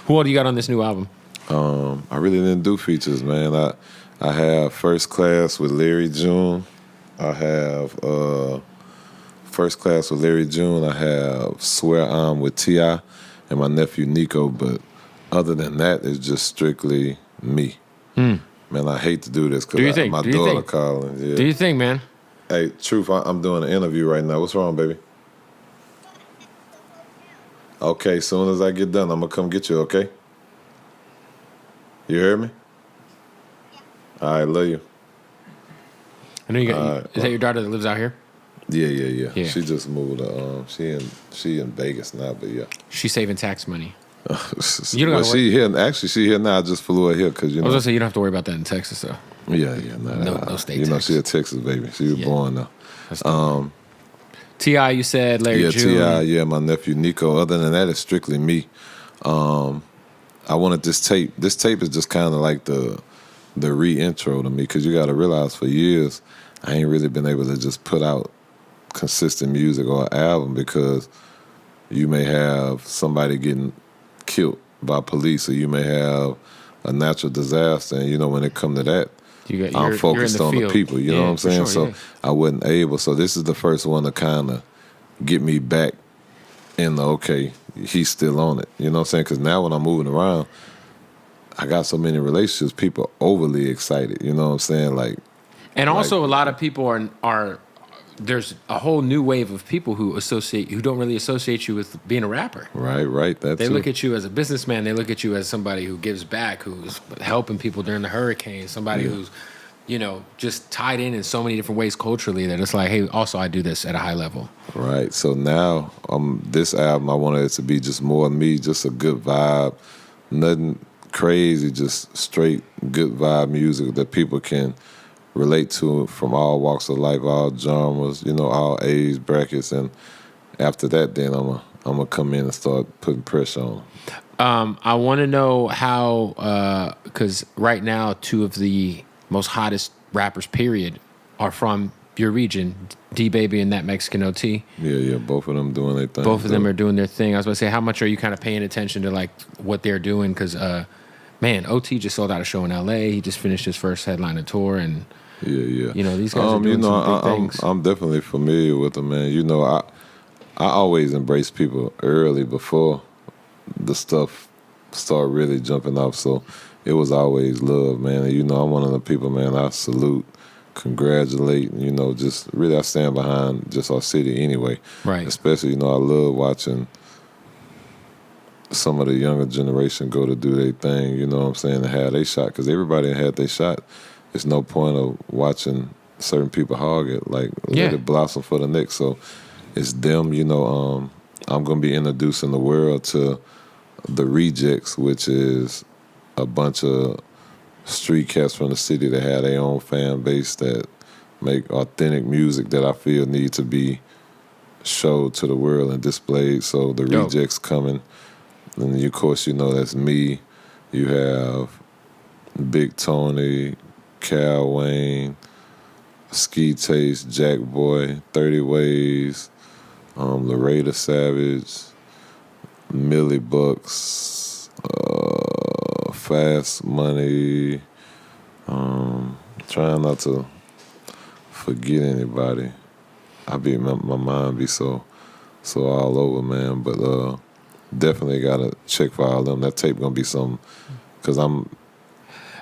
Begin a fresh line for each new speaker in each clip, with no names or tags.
Who all do you got on this new album?
I really didn't do features, man. I have First Class with Larry June. I have First Class with Larry June. I have Swear I'm with T.I. and my nephew Nico. But other than that, it's just strictly me. Man, I hate to do this because my daughter calling. Yeah.
Do you think, man?
Hey, Truth, I'm doing an interview right now. What's wrong, baby? Okay, as soon as I get done, I'm going to come get you, okay? You hear me? All right, love you.
I know you got. Is that your daughter that lives out here?
Yeah. She just moved. She in Vegas now, but yeah.
She's saving tax money.
You don't she here. Actually, she here now. I just flew her here because I was
gonna say you don't have to worry about that in Texas, though.
Yeah.
No state.
You know, she a Texas baby. She was born now.
T.I., you said Larry June.
T.I., yeah, my nephew Nico. Other than that, it's strictly me. I wanted this tape. This tape is just kind of like the re-intro to me because you got to realize for years I ain't really been able to just put out consistent music or an album because you may have somebody getting killed by police or you may have a natural disaster, and when it come to that, I'm focused on the people. You know what I'm saying?
Sure,
so I wasn't able. So this is the first one to kind of get me back in the okay. He's still on it. You know what I'm saying? Because now when I'm moving around, I got so many relationships. People overly excited. You know what I'm saying?
And also a lot of people are. There's a whole new wave of people who don't really associate you with being a rapper.
Right.
They look at you as a businessman. They look at you as somebody who gives back, who's helping people during the hurricane, somebody who's, just tied in so many different ways culturally that it's like, hey, also I do this at a high level.
Right. So now this album, I wanted it to be just more me, just a good vibe, nothing crazy, just straight good vibe music that people can relate to from all walks of life, all genres, all age brackets, and after that, then I'm gonna come in and start putting pressure on them.
I want to know how, because right now 2 of the most hottest rappers, period, are from your region, D-Baby and That Mexican OT.
Yeah, both of them doing their thing.
Both of them are doing their thing. I was going to say, how much are you kind of paying attention to what they're doing? Because, man, OT just sold out a show in L.A. He just finished his first headliner tour, and
yeah.
These guys are doing some big things.
I'm definitely familiar with them, man. I always embrace people early before the stuff start really jumping off. So it was always love, man. And I'm one of the people, man, I salute, congratulate, just really I stand behind just our city anyway.
Right.
Especially, I love watching some of the younger generation go to do their thing, you know what I'm saying, and have their shot. Because everybody had their shot. There's no point of watching certain people hog it. Let it blossom for the next. So it's them, I'm going to be introducing the world to the Rejects, which is a bunch of street cats from the city that have their own fan base that make authentic music that I feel need to be showed to the world and displayed. So the Rejects coming. And of course, that's me. You have Big Tony, Cal Wayne, Ski Taste, Jack Boy, 30 Ways, Loretta Savage, Millie Bucks, Fast Money. Trying not to forget anybody. My mind be so all over, man. But definitely gotta check for all of them. That tape gonna be something because I'm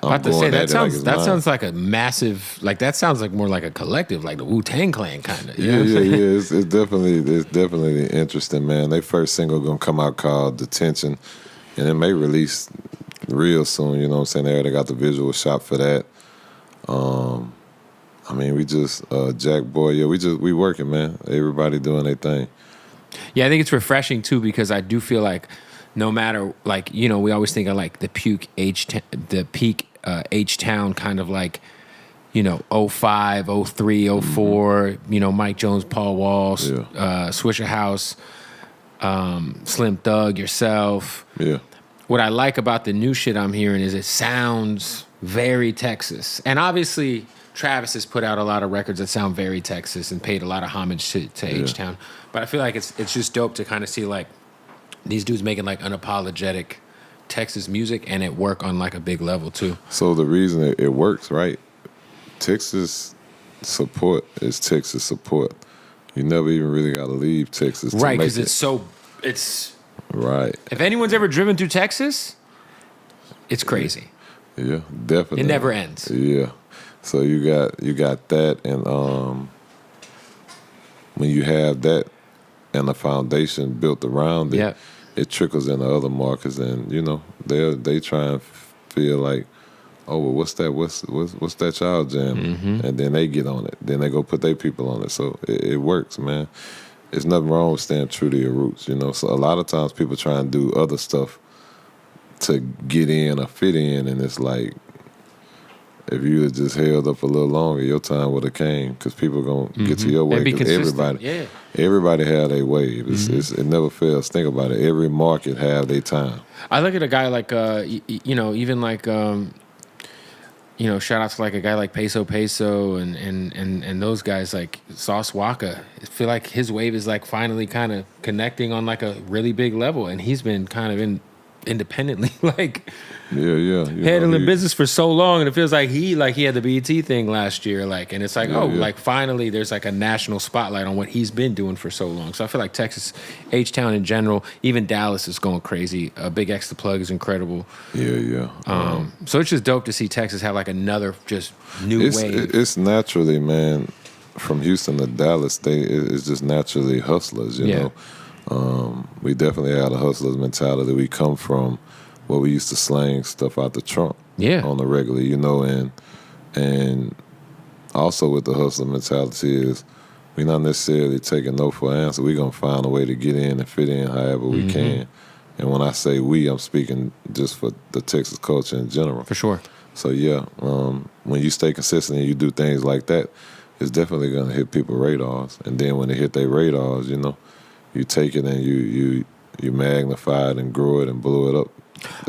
about to say that sounds like a massive, that sounds like more like a collective, like the Wu-Tang Clan kind of.
Yeah. It's definitely interesting, man. Their first single gonna come out called Detention, and it may release real soon. You know what I'm saying? They already got the visual shot for that. We just Jack Boy. We working, man. Everybody doing their thing.
Yeah, I think it's refreshing too because I do feel like no matter we always think of the peak H-Town kind of 05, 03, 04, Mike Jones, Paul Walsh, Swisher House, Slim Thug, yourself.
Yeah.
What I like about the new shit I'm hearing is it sounds very Texas. And obviously Travis has put out a lot of records that sound very Texas and paid a lot of homage to H-Town. But I feel like it's just dope to kind of see these dudes making unapologetic Texas music and it work on like a big level too.
So the reason it works, right? Texas support is Texas support. You never even really got to leave Texas to
Right,
make
because it's
right.
if anyone's ever driven through Texas, it's crazy.
Yeah, definitely.
It never ends.
Yeah. So you got that, and when you have that and a foundation built around it,
Yeah.
it trickles into other markets, and they try and feel like, oh, well, what's that? What's that child jam?
Mm-hmm.
And then they get on it. Then they go put their people on it. So it works, man. There's nothing wrong with staying true to your roots, So a lot of times people try and do other stuff to get in or fit in, and it's like, if you had just held up a little longer, your time would have came, because people gonna get to your way.
And be
'Cause
consistent.
everybody have their wave. It never fails. Think about it. Every market have their time.
I look at a guy like, even like, shout out to like a guy like Peso and those guys like Sauce Waka. I feel like his wave is like finally kind of connecting on like a really big level, and he's been kind of independently like handling business for so long, and it feels like he had the BET thing last year, like, and it's like like finally there's like a national spotlight on what he's been doing for so long. So I feel like Texas, H-Town in general, even Dallas is going crazy. Big X the Plug is incredible. So it's just dope to see Texas have like another just new wave.
It's naturally, man, from Houston to Dallas, it's just naturally hustlers, you know. We definitely had a hustler's mentality. We come from where we used to slang stuff out the trunk on the regular, and also with the hustler mentality is we're not necessarily taking no for an answer. We're going to find a way to get in and fit in however we can. And when I say we, I'm speaking just for the Texas culture in general.
For sure.
So, when you stay consistent and you do things like that, it's definitely going to hit people's radars. And then when they hit their radars, you take it and you magnify it and grow it and blow it up.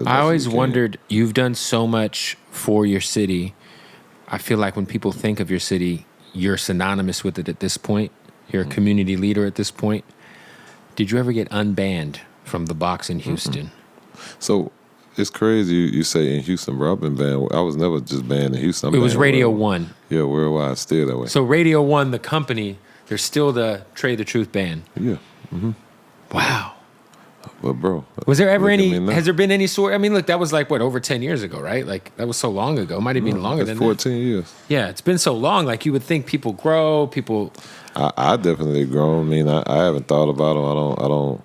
I always wondered, you've done so much for your city. I feel like when people think of your city, you're synonymous with it at this point. You're a community leader at this point. Did you ever get unbanned from the box in Houston?
So it's crazy you say in Houston, bro. I've been banned. I was never just banned in Houston.
It was Radio 1.
Yeah, worldwide, still that way.
So Radio 1, the company, they're still the Trae the Truth band.
Yeah.
Wow.
But bro,
was there ever has there been any sort, look, that was like what, over 10 years ago, right? Like that was so long ago. It might have been longer than
14 years.
Yeah, it's been so long. Like you would think people grow,
I definitely grown. I haven't thought about them.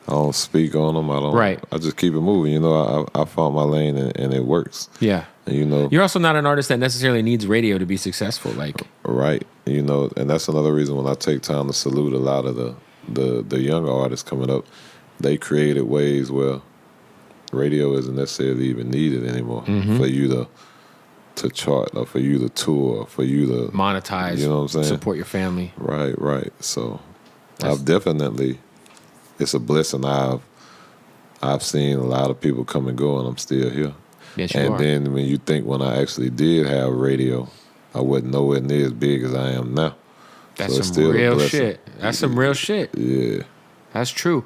I don't speak on them. I just keep it moving. I found my lane and it works.
Yeah.
And,
you're also not an artist that necessarily needs radio to be successful. Like
right. And that's another reason when I take time to salute a lot of the younger artists coming up. They created ways where radio isn't necessarily even needed anymore for you to chart or for you to tour or for you to
monetize,
you know what I'm saying?
Support your family.
Right. So I've definitely, it's a blessing. I've seen a lot of people come and go, and I'm still here.
Yes, you are.
Then when you think when I actually did have radio, I wasn't nowhere near as big as I am now.
That's some real shit. That's some real shit.
Yeah.
That's true.